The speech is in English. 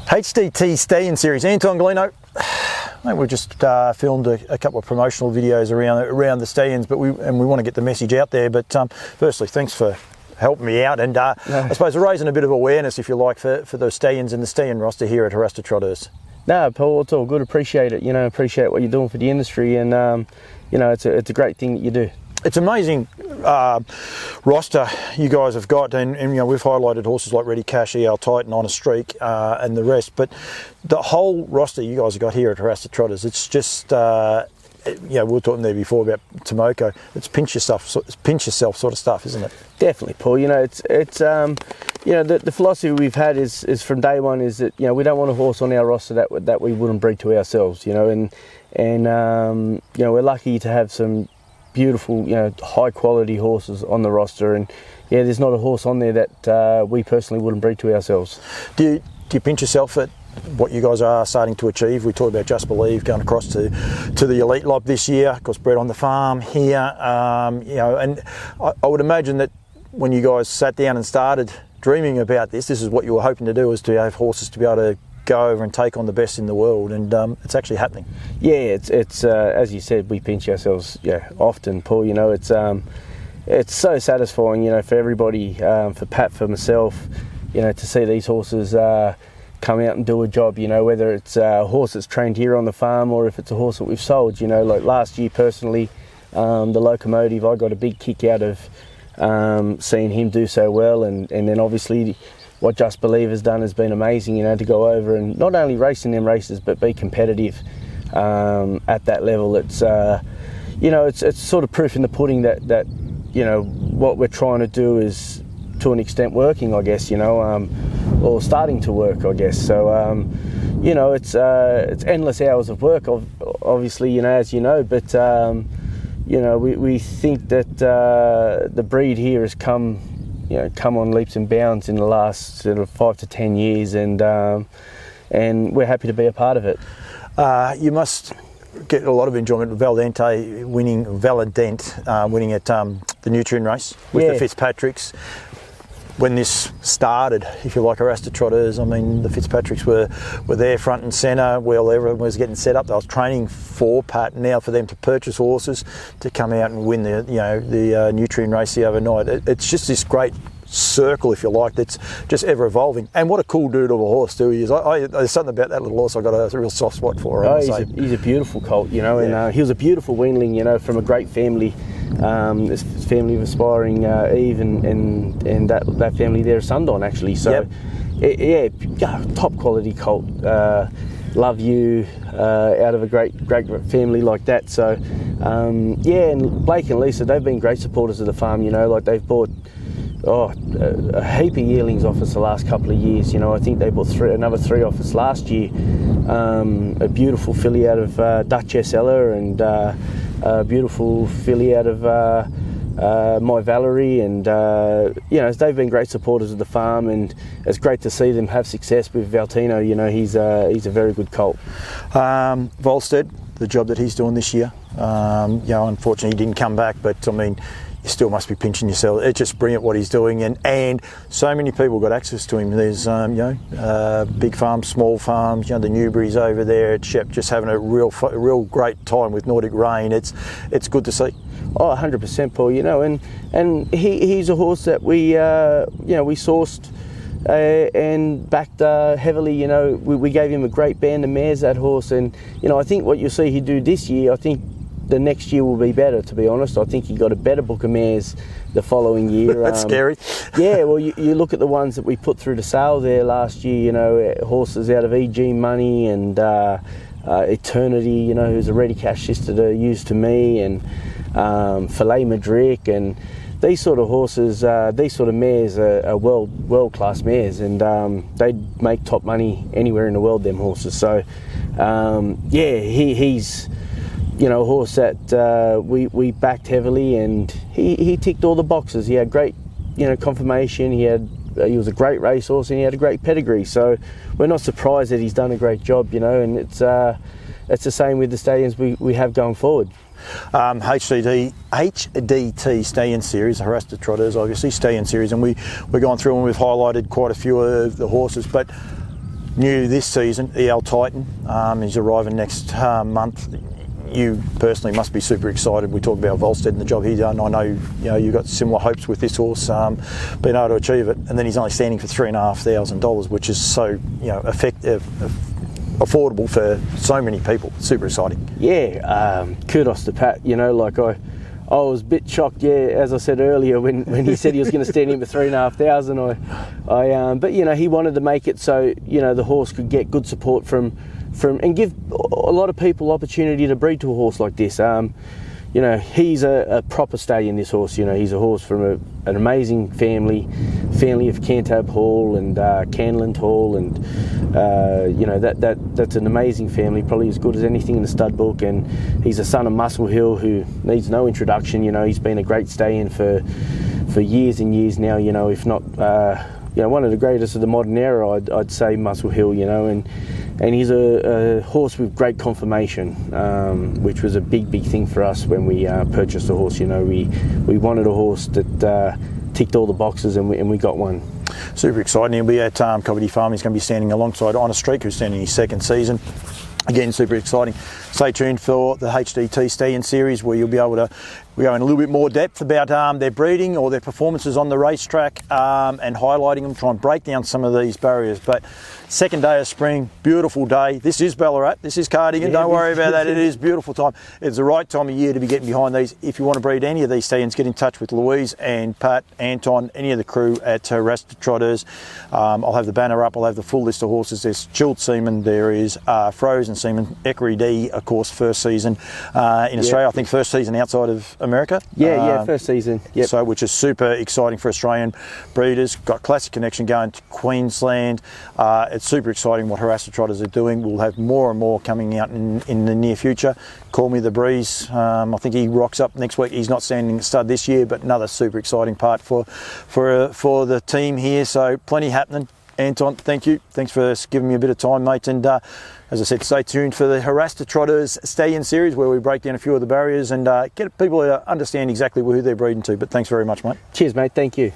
HDT Stallion Series, Anton Golino. Mate, we've just filmed a couple of promotional videos around the stallions, but we want to get the message out there. But firstly, thanks for helping me out, and I suppose raising a bit of awareness, if you like, for the stallions and the stallion roster here at Haras Trotteurs. No, Paul, it's all good. Appreciate it. Appreciate what you're doing for the industry, and it's a great thing that you do. It's amazing roster you guys have got, and we've highlighted horses like Ready Cash, EL Titan, On a Streak, and the rest. But the whole roster you guys have got here at Haras Trotteurs, it's just we were talking there before about Tomoko. It's pinch yourself sort of stuff, isn't it? Definitely, Paul. It's the philosophy we've had is from day one is that we don't want a horse on our roster that we wouldn't breed to ourselves. And we're lucky to have some beautiful, high quality horses on the roster, and there's not a horse on there that we personally wouldn't breed to ourselves. Do you pinch yourself at what you guys are starting to achieve? We talked about Just Believe going across to the elite lot this year, of course, bred on the farm here, and I would imagine that when you guys sat down and started dreaming about this is what you were hoping to do, is to have horses to be able to go over and take on the best in the world, and it's actually happening. Yeah, it's as you said, we pinch ourselves often, Paul. It's so satisfying, for everybody, for Pat, for myself, to see these horses come out and do a job, whether it's a horse that's trained here on the farm or if it's a horse that we've sold. Like last year personally, the Locomotive, I got a big kick out of seeing him do so well, and then obviously what Just Believe has done has been amazing, to go over and not only race in them races but be competitive at that level. It's it's sort of proof in the pudding that what we're trying to do is to an extent working, I guess, or starting to work, I guess. So it's endless hours of work, obviously, as you know, but we think that the breed here has come on leaps and bounds in the last sort of 5 to 10 years, and we're happy to be a part of it. You must get a lot of enjoyment with Valadent winning at the Nutrient race with the Fitzpatricks. When this started, if you like, Haras Trotteurs, I mean, the Fitzpatricks were there front and centre. Well, everyone was getting set up. They was training for Pat. Now for them to purchase horses to come out and win the Nutrient race the other night. It's just this great circle, if you like, that's just ever evolving. And what a cool dude of a horse too he is. There's something about that little horse I got a real soft spot for. He's a beautiful colt, and he was a beautiful weanling, from a great family. This family of Aspiring Eve and that family there, Sundon, actually. So top quality colt. Love you out of a great family like that. So and Blake and Lisa, they've been great supporters of the farm. They've bought a heap of yearlings off us the last couple of years. I think they bought another 3 off us last year. A beautiful filly out of Duchess Ella, and a beautiful filly out of My Valerie, and they've been great supporters of the farm, and it's great to see them have success with Valtino. He's a very good colt. Volstead, the job that he's doing this year, unfortunately he didn't come back, but I mean, you still must be pinching yourself. It's just brilliant what he's doing, and so many people got access to him. There's big farms, small farms, the Newberries over there at Shep, just having a real great time with Nordic Rain. It's good to see. Oh, 100%, Paul. And he's a horse that we sourced and backed heavily. We gave him a great band of mares, that horse, and I think what you'll see he do this year, I think the next year will be better, to be honest. I think he got a better book of mares the following year. That's scary. Yeah, well, you look at the ones that we put through the sale there last year, horses out of EG Money and Eternity, who's a Ready Cash sister to use to me, and Filet Madric, and these sort of horses, these sort of mares are world-class mares, and they'd make top money anywhere in the world, them horses. So, he's a horse that we backed heavily, and he ticked all the boxes. He had great, conformation. He was a great racehorse, and he had a great pedigree. So we're not surprised that he's done a great job, and it's the same with the stallions we have going forward. HDT Stallion Series, Haras Trotteurs, obviously Stallion Series, and we're going through and we've highlighted quite a few of the horses, but new this season, EL Titan. He's arriving next month. You personally must be super excited. We talk about Volstead and the job he's done. I know you've got similar hopes with this horse, being able to achieve it, and then he's only standing for $3,500, which is so effective, affordable for so many people. Super exciting. Yeah, kudos to Pat. I was a bit shocked, as I said earlier, when he said he was going to stand in for $3,500. But he wanted to make it so the horse could get good support from and give a lot of people opportunity to breed to a horse like this. He's a proper stallion, this horse. He's a horse from an amazing family of Cantab Hall and Canland Hall, and that's an amazing family, probably as good as anything in the stud book. And he's a son of Muscle Hill, who needs no introduction. He's been a great stallion for years and years now. If not, one of the greatest of the modern era, I'd say Muscle Hill. And he's a horse with great conformation, which was a big thing for us when we purchased the horse. We wanted a horse that ticked all the boxes, and we got one. Super exciting. He'll be at Coventry Farm. He's going to be standing alongside Honor Streak, who's standing his second season. Again, super exciting. Stay tuned for the HDT Stallion Series, where you'll be able to go in a little bit more depth about their breeding or their performances on the racetrack, and highlighting them, try and break down some of these barriers. But second day of spring, beautiful day. This is Ballarat, this is Cardigan, don't worry about that. It is beautiful time. It's the right time of year to be getting behind these. If you want to breed any of these stallions, get in touch with Louise and Pat, Anton, any of the crew at Haras Trotteurs. I'll have the banner up, I'll have the full list of horses. There's chilled semen, there is frozen semen, Equerry D, of course, first season in Australia. I think first season outside of America. First season. Yep. So, which is super exciting for Australian breeders. Got Classic Connection going to Queensland. It's super exciting what Haras Trotters are doing. We'll have more and more coming out in the near future. Call Me the Breeze. I think he rocks up next week. He's not standing stud this year, but another super exciting part for the team here. So plenty happening. Anton, thank you. Thanks for giving me a bit of time, mate. And as I said, stay tuned for the Haras Trotteurs Stallion Series, where we break down a few of the barriers and get people to understand exactly who they're breeding to. But thanks very much, mate. Cheers, mate. Thank you.